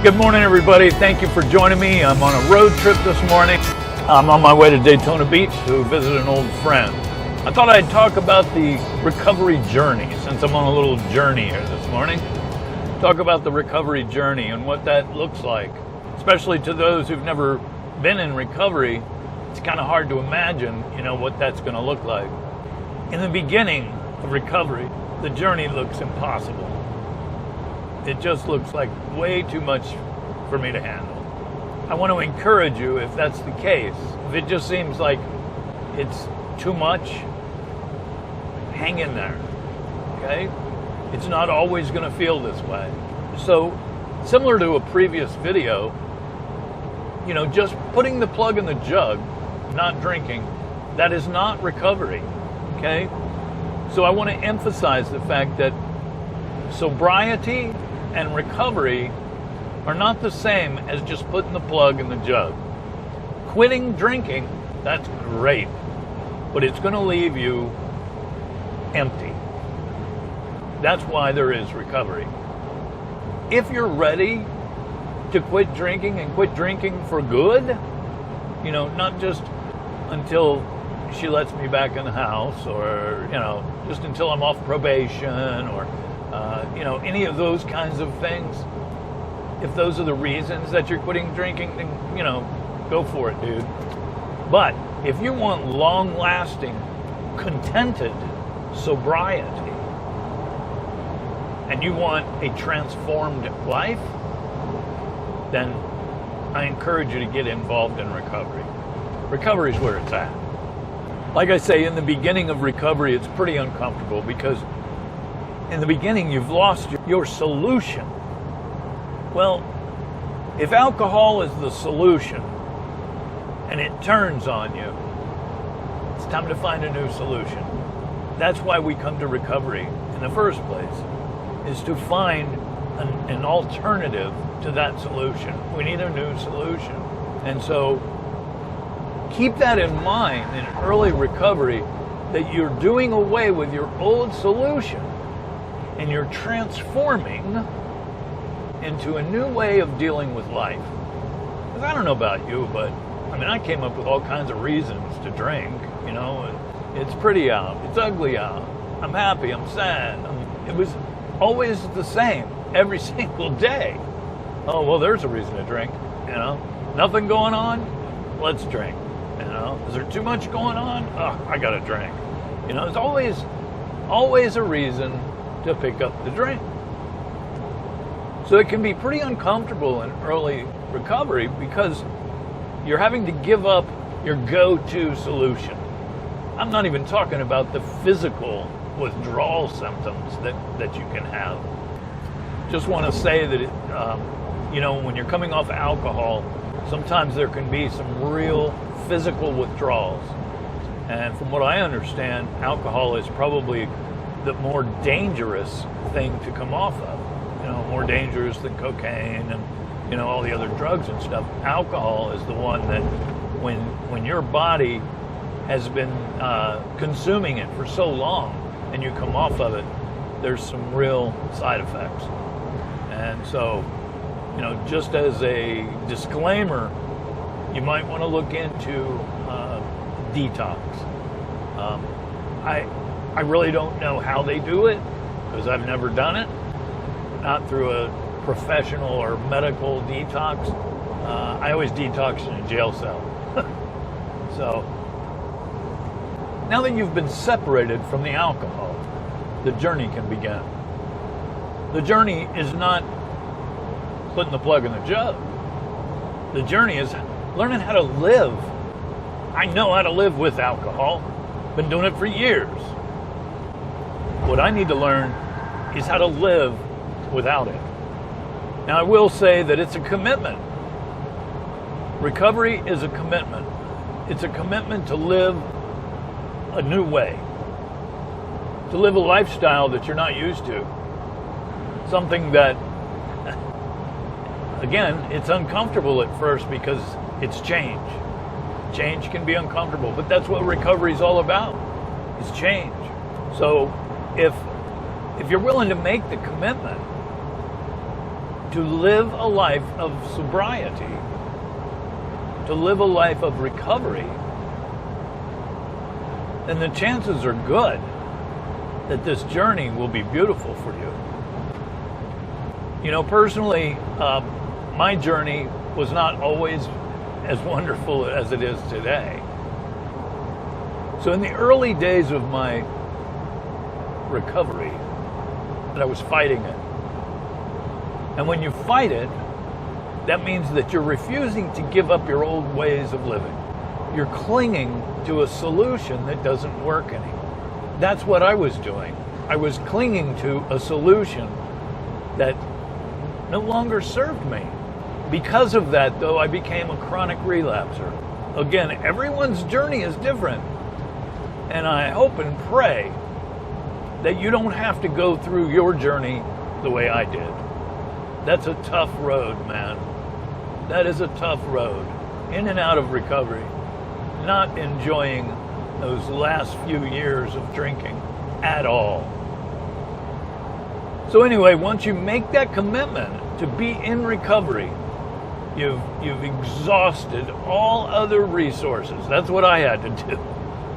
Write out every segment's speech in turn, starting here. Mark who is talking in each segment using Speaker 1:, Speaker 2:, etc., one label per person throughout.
Speaker 1: Good morning, everybody. Thank you for joining me. I'm on a road trip this morning. I'm on my way to Daytona Beach to visit an old friend. I thought I'd talk about the recovery journey since I'm on a little journey here this morning. Talk about the recovery journey and what that looks like, especially to those who've never been in recovery. It's kind of hard to imagine, what that's going to look like. In the beginning of recovery, the journey looks impossible. It just looks like way too much for me to handle. I want to encourage you, if that's the case, if it just seems like it's too much, hang in there, okay? It's not always going to feel this way. So, similar to a previous video, just putting the plug in the jug, not drinking, that is not recovery, okay? So I want to emphasize the fact that sobriety and recovery are not the same as just putting the plug in the jug. Quitting drinking, that's great, but it's going to leave you empty. That's why there is recovery. If you're ready to quit drinking and quit drinking for good, not just until she lets me back in the house or, just until I'm off probation or any of those kinds of things. If those are the reasons that you're quitting drinking, then, go for it, dude. But if you want long-lasting, contented sobriety, and you want a transformed life, then I encourage you to get involved in recovery. Recovery is where it's at. Like I say, in the beginning of recovery, it's pretty uncomfortable because in the beginning, you've lost your solution. Well, if alcohol is the solution and it turns on you, it's time to find a new solution. That's why we come to recovery in the first place, is to find an alternative to that solution. We need a new solution. And so keep that in mind in early recovery, that you're doing away with your old solution and you're transforming into a new way of dealing with life. Because I don't know about you, but I came up with all kinds of reasons to drink, It's pretty out, it's ugly out, I'm happy, I'm sad. It was always the same every single day. Oh, well, there's a reason to drink, Nothing going on? Let's drink, Is there too much going on? Oh, I gotta drink. There's always a reason to pick up the drink. So it can be pretty uncomfortable in early recovery because you're having to give up your go-to solution. I'm not even talking about the physical withdrawal symptoms that you can have. Just want to say that, when you're coming off alcohol, sometimes there can be some real physical withdrawals. And from what I understand, alcohol is probably the more dangerous thing to come off of. More dangerous than cocaine and, all the other drugs and stuff. Alcohol is the one that when your body has been consuming it for so long and you come off of it, there's some real side effects. And so, just as a disclaimer, you might want to look into detox. I really don't know how they do it because I've never done it. Not through a professional or medical detox. I always detox in a jail cell. So, now that you've been separated from the alcohol, the journey can begin. The journey is not putting the plug in the jug. The journey is learning how to live. I know how to live with alcohol. Been doing it for years. What I need to learn is how to live without it. Now, I will say that it's a commitment. Recovery is a commitment. It's a commitment to live a new way, to live a lifestyle that you're not used to. Something that, again, it's uncomfortable at first because it's change. Change can be uncomfortable, but that's what recovery is all about, is change. So if you're willing to make the commitment, to live a life of sobriety, to live a life of recovery, then the chances are good that this journey will be beautiful for you. You know, personally, my journey was not always as wonderful as it is today. So in the early days of my recovery, that I was fighting it. And when you fight it, that means that you're refusing to give up your old ways of living. You're clinging to a solution that doesn't work anymore. That's what I was doing. I was clinging to a solution that no longer served me. Because of that, though, I became a chronic relapser. Again, everyone's journey is different. And I hope and pray that you don't have to go through your journey the way I did. That's a tough road, man. That is a tough road. In and out of recovery. Not enjoying those last few years of drinking at all. So anyway, once you make that commitment to be in recovery, you've exhausted all other resources. That's what I had to do.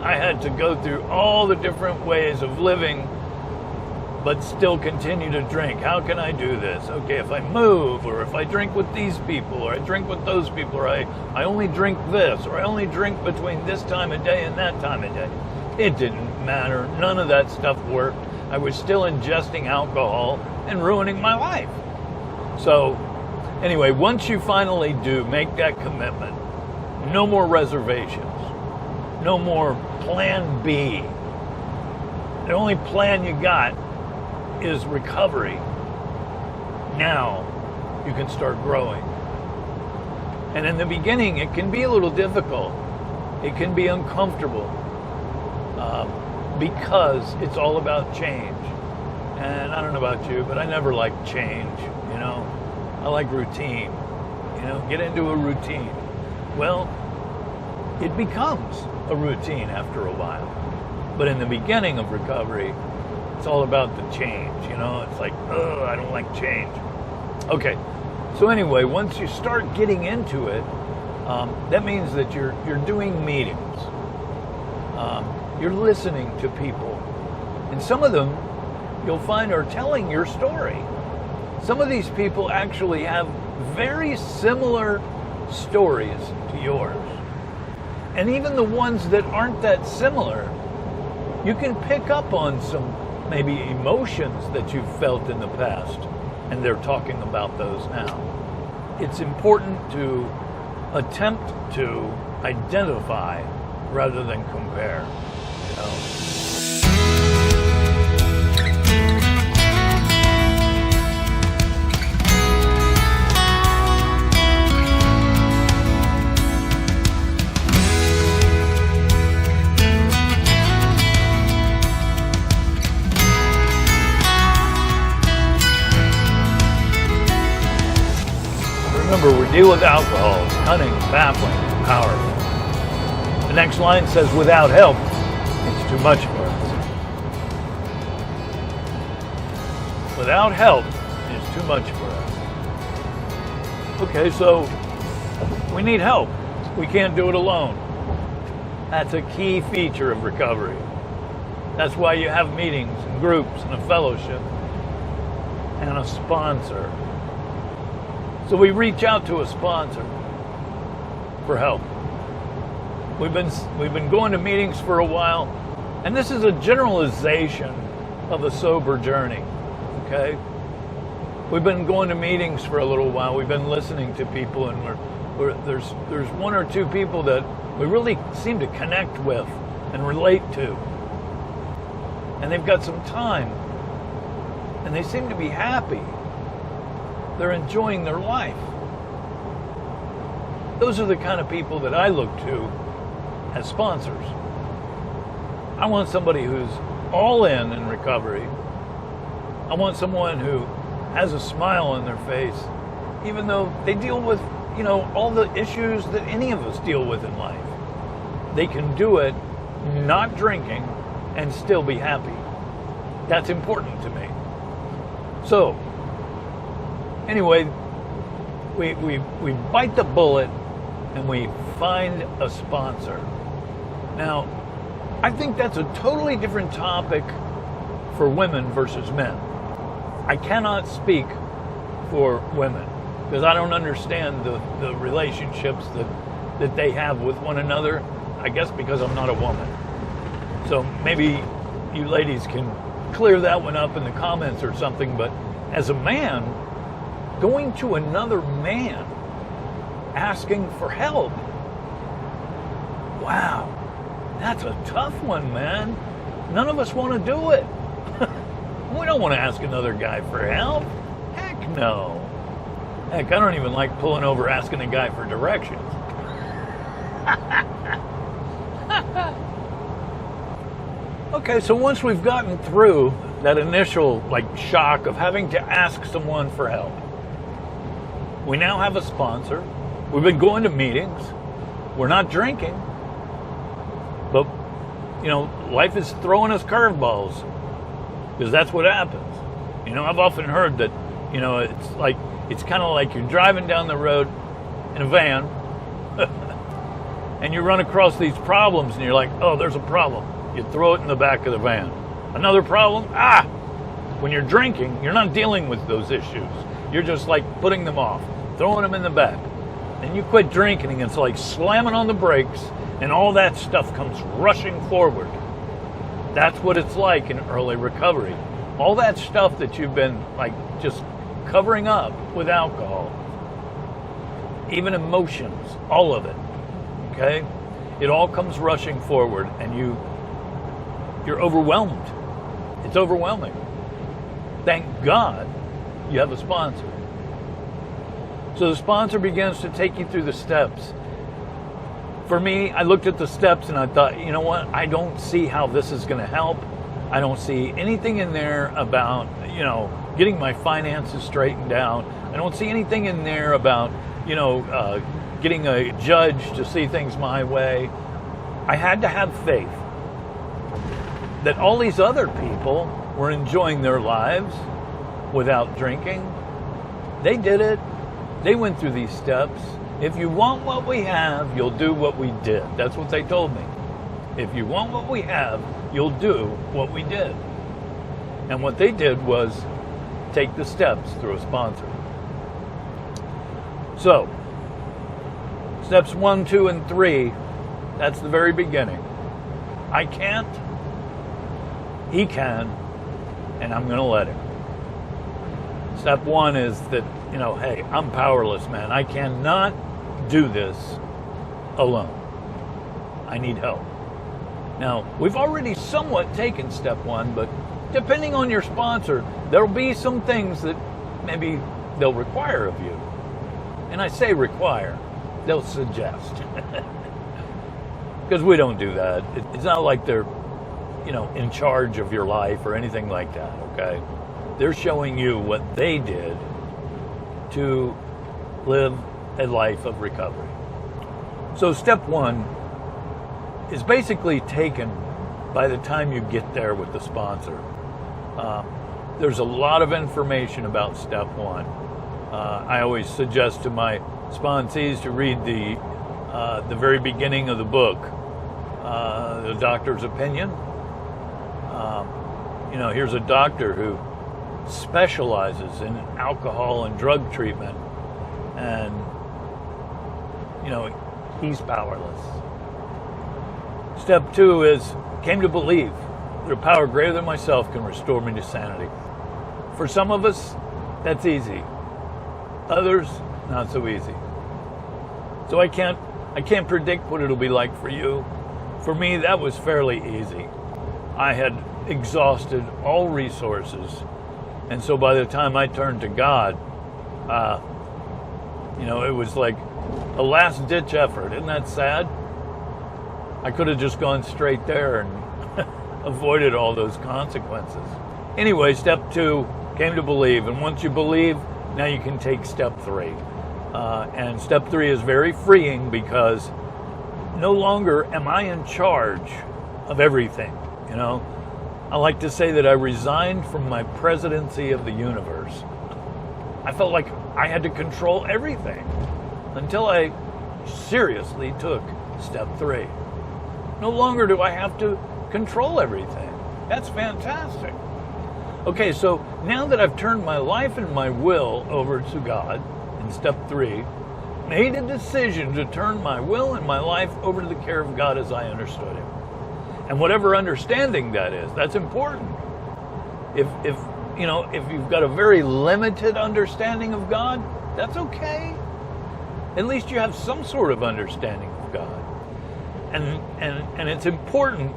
Speaker 1: I had to go through all the different ways of living, but still continue to drink. How can I do this? Okay, if I move, or if I drink with these people, or I drink with those people, or I only drink this, or I only drink between this time of day and that time of day. It didn't matter. None of that stuff worked. I was still ingesting alcohol and ruining my life. So anyway, once you finally do make that commitment, no more reservations, no more plan B. The only plan you got is recovery. Now you can start growing. And in the beginning, it can be a little difficult. It can be uncomfortable because it's all about change. And I don't know about you, but I never liked change, you know. I like routine, you know, get into a routine. Well, it becomes a routine after a while. But in the beginning of recovery, it's all about the change, you know. It's like, oh, I don't like change. Okay, so anyway, once you start getting into it, that means that you're doing meetings. You're listening to people. And some of them, you'll find, are telling your story. Some of these people actually have very similar stories to yours. And even the ones that aren't that similar, you can pick up on some maybe emotions that you've felt in the past, and they're talking about those now. It's important to attempt to identify rather than compare, you know. Remember, we deal with alcohol. It's cunning, baffling, and powerful. The next line says, without help, it's too much for us. Without help, it's too much for us. Okay, so we need help. We can't do it alone. That's a key feature of recovery. That's why you have meetings and groups and a fellowship and a sponsor. So we reach out to a sponsor for help. We've been going to meetings for a while, and this is a generalization of a sober journey, okay? We've been going to meetings for a little while. We've been listening to people, and there's one or two people that we really seem to connect with and relate to. And they've got some time, and they seem to be happy. They're enjoying their life. Those are the kind of people that I look to as sponsors. I want somebody who's all in recovery. I want someone who has a smile on their face, even though they deal with, you know, all the issues that any of us deal with in life. They can do it not drinking and still be happy. That's important to me. So, Anyway, we bite the bullet and we find a sponsor. Now, I think that's a totally different topic for women versus men. I cannot speak for women because I don't understand the relationships that they have with one another. I guess because I'm not a woman. So maybe you ladies can clear that one up in the comments or something. But as a man, going to another man asking for help, wow, that's a tough one, man. None of us want to do it. We don't want to ask another guy for help. Heck no. Heck, I don't even like pulling over asking a guy for directions. Okay, so once we've gotten through that initial shock of having to ask someone for help, we now have a sponsor. We've been going to meetings. We're not drinking. But, life is throwing us curveballs because that's what happens. I've often heard that, it's kind of like you're driving down the road in a van and you run across these problems and you're like, oh, there's a problem. You throw it in the back of the van. Another problem? When you're drinking, you're not dealing with those issues. You're just putting them off, throwing them in the back. And you quit drinking and it's like slamming on the brakes and all that stuff comes rushing forward. That's what it's like in early recovery. All that stuff that you've been just covering up with alcohol, even emotions, all of it, okay? It all comes rushing forward and you're overwhelmed. It's overwhelming. Thank God you have a sponsor. So the sponsor begins to take you through the steps. For me, I looked at the steps and I thought, you know what? I don't see how this is going to help. I don't see anything in there about, getting my finances straightened out. I don't see anything in there about, getting a judge to see things my way. I had to have faith that all these other people were enjoying their lives without drinking. They did it. They went through these steps. If you want what we have, you'll do what we did. That's what they told me. If you want what we have, you'll do what we did. And what they did was take the steps through a sponsor. So, steps 1, 2, and 3, that's the very beginning. I can't. He can, and I'm going to let him. Step 1 is that, hey, I'm powerless, man. I cannot do this alone. I need help. Now, we've already somewhat taken step 1, but depending on your sponsor, there'll be some things that maybe they'll require of you. And I say require, they'll suggest. Because we don't do that. It's not like they're in charge of your life or anything like that, okay? They're showing you what they did to live a life of recovery. So step 1 is basically taken by the time you get there with the sponsor. There's a lot of information about step 1. I always suggest to my sponsees to read the very beginning of the book, The Doctor's Opinion. Here's a doctor who specializes in alcohol and drug treatment, and he's powerless. Step 2 is came to believe that a power greater than myself can restore me to sanity. For some of us, that's easy. Others, not so easy. So I can't predict what it'll be like for you. For me, that was fairly easy. I had exhausted all resources, and so by the time I turned to God, it was like a last-ditch effort. Isn't that sad? I could have just gone straight there and avoided all those consequences. Anyway, step 2, came to believe, and once you believe, now you can take step 3. And step 3 is very freeing because no longer am I in charge of everything, I like to say that I resigned from my presidency of the universe. I felt like I had to control everything until I seriously took step 3. No longer do I have to control everything. That's fantastic. Okay, so now that I've turned my life and my will over to God in step 3, made a decision to turn my will and my life over to the care of God as I understood Him. And whatever understanding that is, that's important. If you've got a very limited understanding of God, that's okay. At least you have some sort of understanding of God. And it's important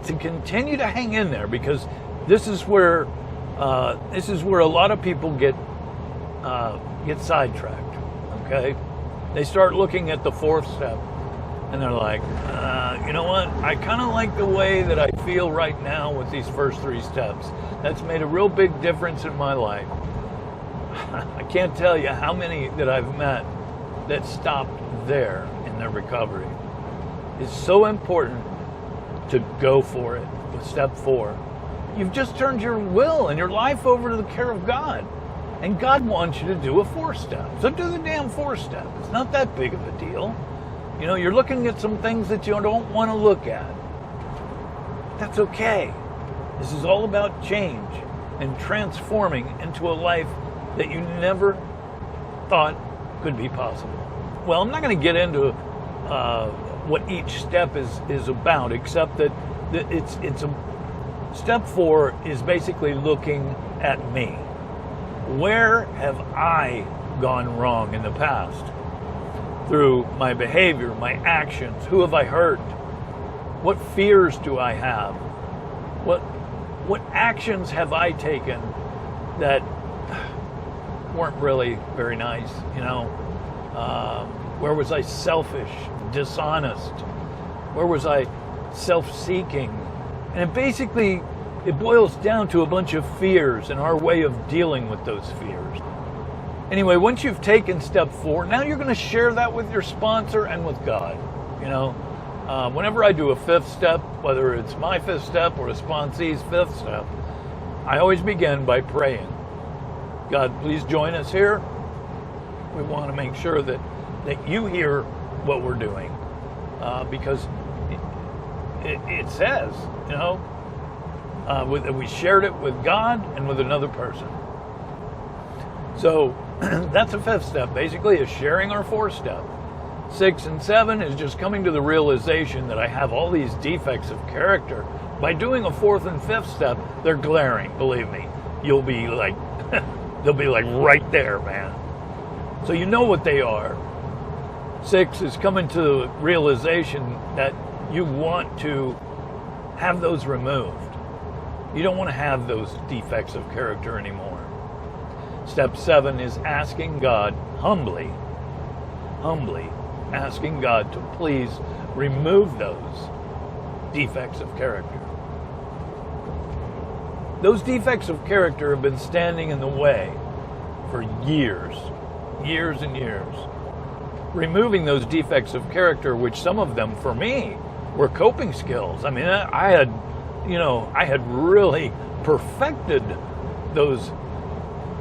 Speaker 1: to continue to hang in there, because this is where a lot of people get sidetracked. Okay, they start looking at the 4th step, and they're like, you know what? I kind of like the way that I feel right now with these first 3 steps. That's made a real big difference in my life. I can't tell you how many that I've met that stopped there in their recovery. It's so important to go for it with step 4. You've just turned your will and your life over to the care of God. And God wants you to do a 4th step. So do the damn 4th step. It's not that big of a deal. You know, you're looking at some things that you don't want to look at. That's okay. This is all about change and transforming into a life that you never thought could be possible. Well, I'm not going to get into what each step is about, except that it's a step 4 is basically looking at me. Where have I gone wrong in the past? Through my behavior, my actions, who have I hurt? What fears do I have? What actions have I taken that weren't really very nice, Where was I selfish, dishonest? Where was I self-seeking? And it boils down to a bunch of fears and our way of dealing with those fears. Anyway, once you've taken step 4, now you're going to share that with your sponsor and with God. Whenever I do a 5th step, whether it's my 5th step or a sponsee's 5th step, I always begin by praying. God, please join us here. We want to make sure that you hear what we're doing, because it says, we shared it with God and with another person. So that's a 5th step, basically, is sharing our 4th step. 6 and 7 is just coming to the realization that I have all these defects of character. By doing a 4th and 5th step, they're glaring, believe me. You'll be like, they'll be like right there, man. So you know what they are. 6 is coming to the realization that you want to have those removed. You don't want to have those defects of character anymore. Step 7 is asking God, humbly asking God to please remove those defects of character. Those defects of character have been standing in the way for years and years. Removing those defects of character, which some of them for me were coping skills. I mean, I had really perfected those,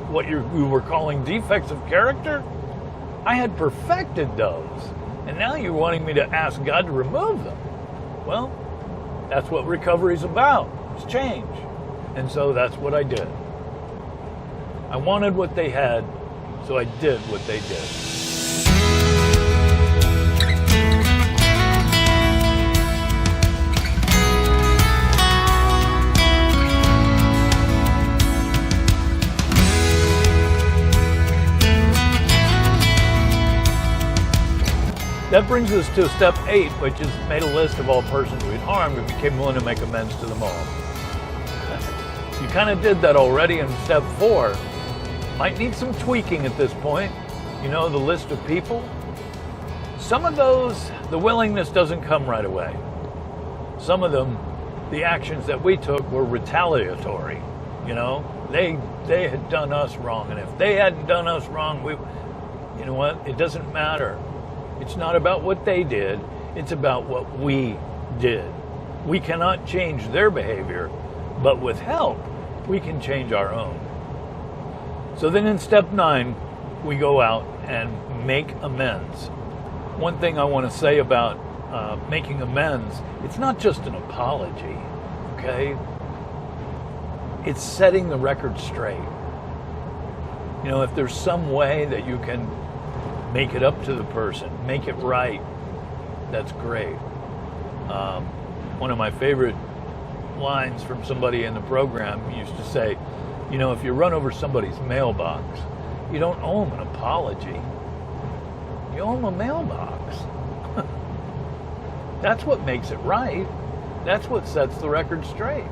Speaker 1: what you were calling defects of character. I had perfected those. And now you're wanting me to ask God to remove them. Well, that's what recovery's about. It's change. And so that's what I did. I wanted what they had, so I did what they did. That brings us to step 8, which is made a list of all persons we'd harmed and became willing to make amends to them all. You kind of did that already in step 4. Might need some tweaking at this point. The list of people. Some of those, the willingness doesn't come right away. Some of them, the actions that we took were retaliatory. They had done us wrong. And if they hadn't done us wrong, you know what? It doesn't matter. It's not about what they did. It's about what we did. We cannot change their behavior, but with help, we can change our own. So then in step 9, we go out and make amends. One thing I want to say about making amends, it's not just an apology, okay? It's setting the record straight. You know, if there's some way that you can make it up to the person, make it right, that's great. One of my favorite lines from somebody in the program used to say, you know, if you run over somebody's mailbox, you don't owe them an apology. You owe them a mailbox. That's what makes it right. That's what sets the record straight.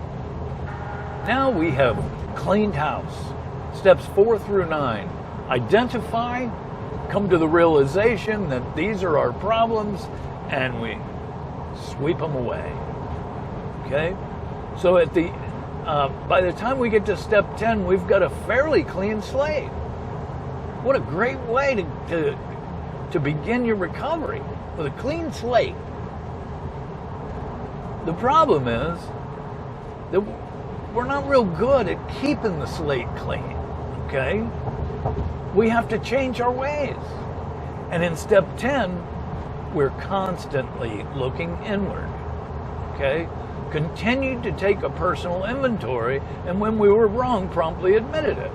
Speaker 1: Now we have cleaned house. Steps 4 through 9. Identify, come to the realization that these are our problems, and we sweep them away. Okay? So at the by the time we get to step 10, we've got a fairly clean slate. What a great way to begin your recovery, with a clean slate. The problem is that we're not real good at keeping the slate clean, okay? We have to change our ways. And in step 10, we're constantly looking inward, okay? Continued to take a personal inventory, and when we were wrong, promptly admitted it.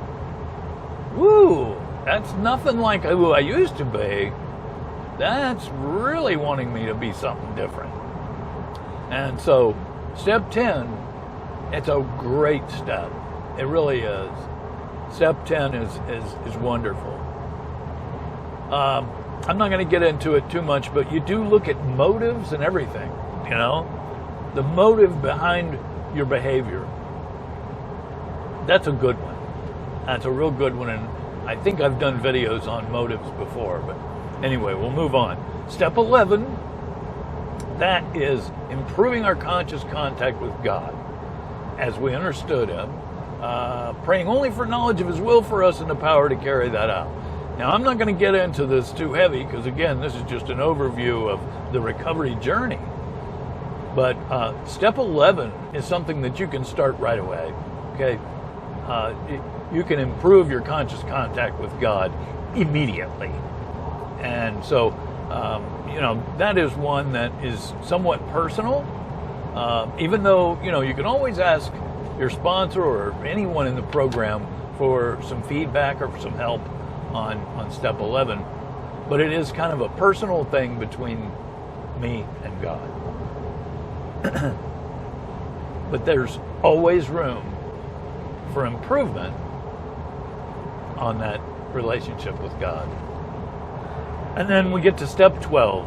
Speaker 1: Woo, that's nothing like who I used to be. That's really wanting me to be something different. And so, step 10, it's a great step. It really is. Step 10 is wonderful. I'm not going to get into it too much, but you do look at motives and everything, you know? The motive behind your behavior. That's a good one. That's a real good one, and I think I've done videos on motives before, but anyway, we'll move on. Step 11, that is improving our conscious contact with God as we understood Him, praying only for knowledge of His will for us and the power to carry that out. Now, I'm not going to get into this too heavy because, again, this is just an overview of the recovery journey. But step 11 is something that you can start right away, okay? You can improve your conscious contact with God immediately. And so, you know, that is one that is somewhat personal, even though, you know, you can always ask your sponsor or anyone in the program for some feedback or for some help on step 11. But it is kind of a personal thing between me and God. But there's always room for improvement on that relationship with God. And then we get to step 12.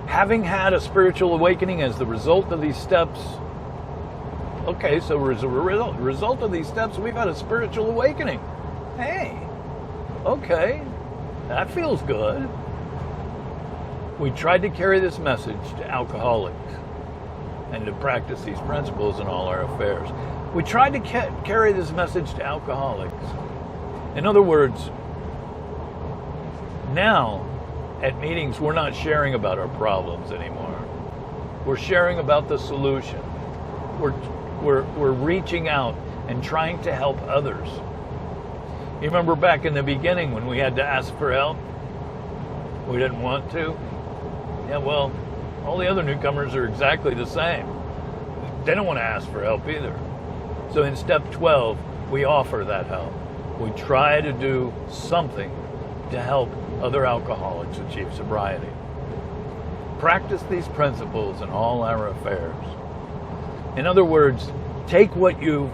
Speaker 1: Having had a spiritual awakening as the result of these steps. Okay, so as a result of these steps, we've had a spiritual awakening. Hey, okay, that feels good. We tried to carry this message to alcoholics and to practice these principles in all our affairs. We tried to carry this message to alcoholics. In other words, now at meetings, we're not sharing about our problems anymore. We're sharing about the solution. We're reaching out and trying to help others. You remember back in the beginning when we had to ask for help? We didn't want to? Yeah, well, all the other newcomers are exactly the same. They don't want to ask for help either. So in step 12, we offer that help. We try to do something to help other alcoholics achieve sobriety. Practice these principles in all our affairs. In other words, take what you've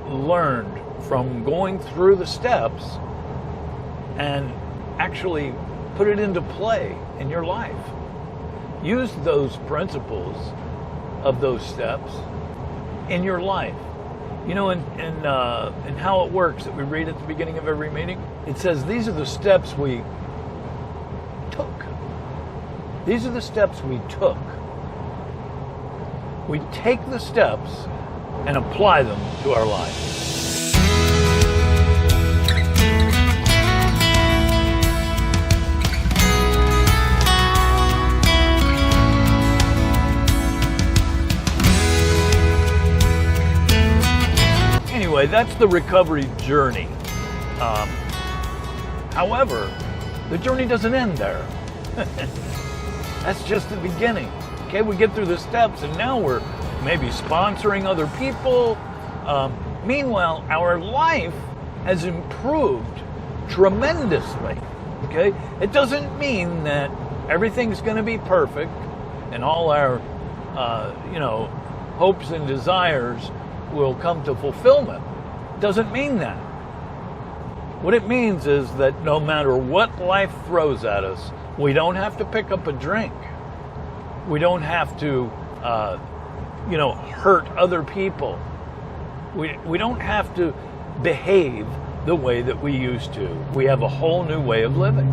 Speaker 1: learned from going through the steps and actually put it into play in your life. Use those principles of those steps in your life. You know, in How It Works that we read at the beginning of every meeting, it says these are the steps we took. These are the steps we took. We take the steps and apply them to our life. Anyway, that's the recovery journey. However, the journey doesn't end there. That's just the beginning. Okay, we get through the steps and now we're maybe sponsoring other people. Meanwhile, our life has improved tremendously. Okay, it doesn't mean that everything's going to be perfect and all our, hopes and desires will come to fulfillment. It doesn't mean that. What it means is that no matter what life throws at us, we don't have to pick up a drink. We don't have to, hurt other people. We don't have to behave the way that we used to. We have a whole new way of living.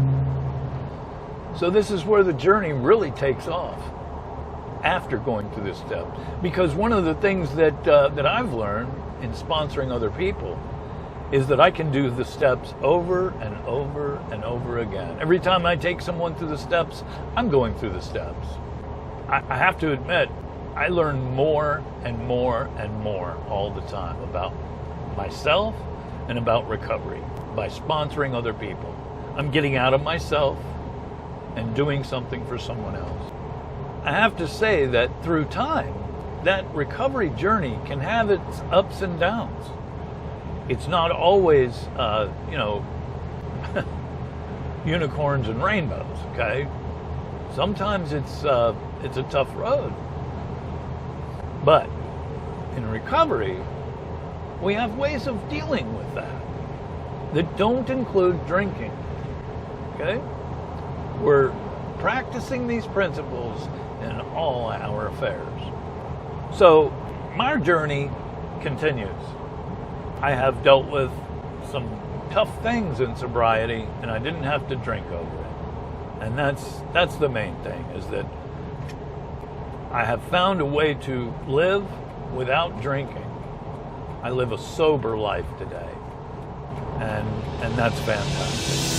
Speaker 1: So this is where the journey really takes off after going through this step. Because one of the things that I've learned in sponsoring other people is that I can do the steps over and over and over again. Every time I take someone through the steps, I'm going through the steps. I have to admit, I learn more and more and more all the time about myself and about recovery by sponsoring other people. I'm getting out of myself and doing something for someone else. I have to say that through time, that recovery journey can have its ups and downs. It's not always, unicorns and rainbows, okay? Sometimes it's a tough road. But in recovery, we have ways of dealing with that don't include drinking, okay? We're practicing these principles in all our affairs. So my journey continues. I have dealt with some tough things in sobriety, and I didn't have to drink over it. And that's the main thing, is that I have found a way to live without drinking. I live a sober life today, and that's fantastic.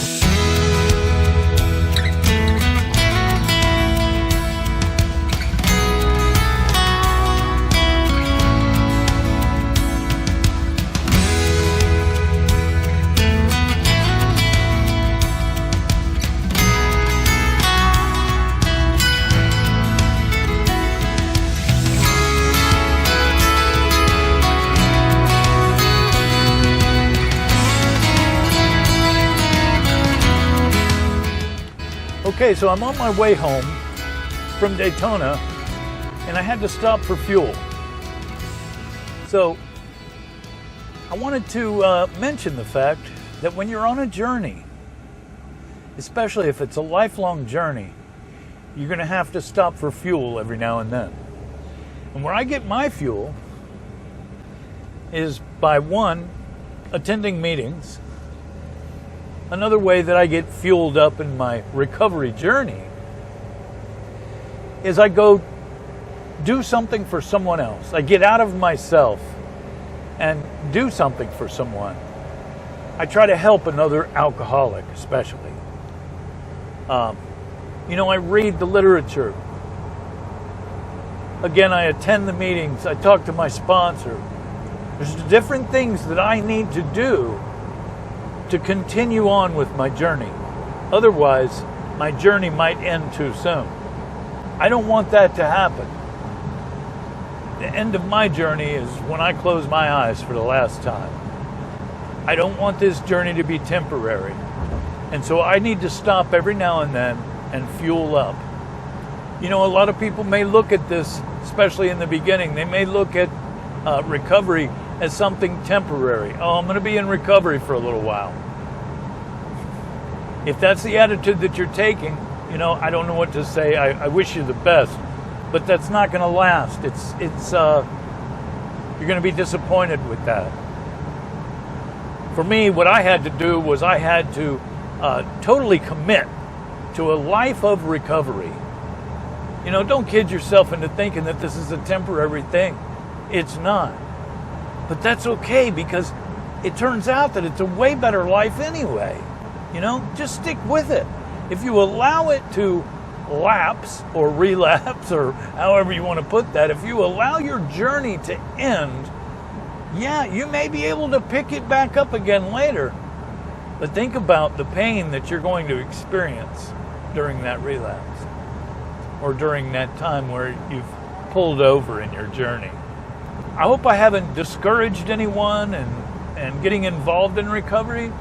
Speaker 1: Okay, so I'm on my way home from Daytona, and I had to stop for fuel. So I wanted to mention the fact that when you're on a journey, especially if it's a lifelong journey, you're going to have to stop for fuel every now and then. And where I get my fuel is by, one, attending meetings. Another way that I get fueled up in my recovery journey is I go do something for someone else. I get out of myself and do something for someone. I try to help another alcoholic, especially. I read the literature. Again, I attend the meetings. I talk to my sponsor. There's different things that I need to do to continue on with my journey. Otherwise, my journey might end too soon. I don't want that to happen. The end of my journey is when I close my eyes for the last time. I don't want this journey to be temporary. And so I need to stop every now and then and fuel up. A lot of people may look at this, especially in the beginning, they may look at recovery as something temporary. Oh, I'm going to be in recovery for a little while. If that's the attitude that you're taking, I don't know what to say. I wish you the best, but that's not going to last. You're going to be disappointed with that. For me, what I had to do was I had to totally commit to a life of recovery. Don't kid yourself into thinking that this is a temporary thing. It's not. But that's okay, because it turns out that it's a way better life anyway. Just stick with it. If you allow it to lapse or relapse, or however you want to put that, if you allow your journey to end, yeah, you may be able to pick it back up again later, But think about the pain that you're going to experience during that relapse, or during that time where you've pulled over in your journey. I hope I haven't discouraged anyone and getting involved in recovery,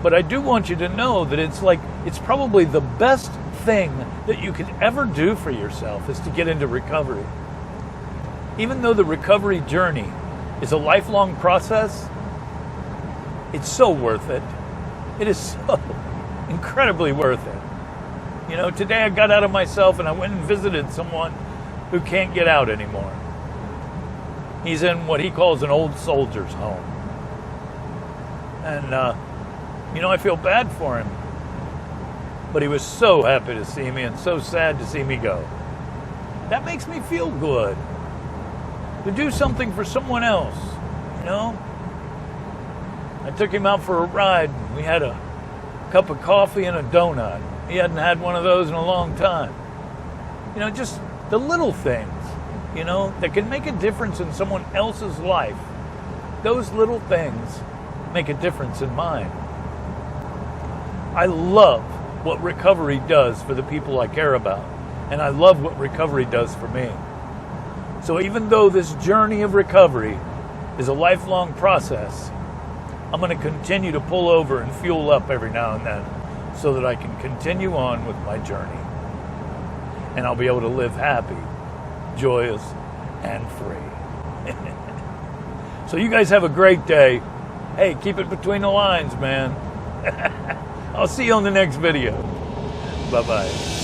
Speaker 1: but I do want you to know that it's probably the best thing that you could ever do for yourself is to get into recovery. Even though the recovery journey is a lifelong process, it's so worth it. It is so incredibly worth it. You know, today I got out of myself and I went and visited someone who can't get out anymore. He's in what he calls an old soldier's home. And, I feel bad for him. But he was so happy to see me and so sad to see me go. That makes me feel good. To do something for someone else, you know? I took him out for a ride. We had a cup of coffee and a donut. He hadn't had one of those in a long time. You know, just the little things, that can make a difference in someone else's life. Those little things make a difference in mine. I love what recovery does for the people I care about, and I love what recovery does for me. So even though this journey of recovery is a lifelong process, I'm going to continue to pull over and fuel up every now and then so that I can continue on with my journey. And I'll be able to live happy, joyous, and free. So you guys have a great day. Hey, keep it between the lines, man. I'll see you on the next video. Bye-bye.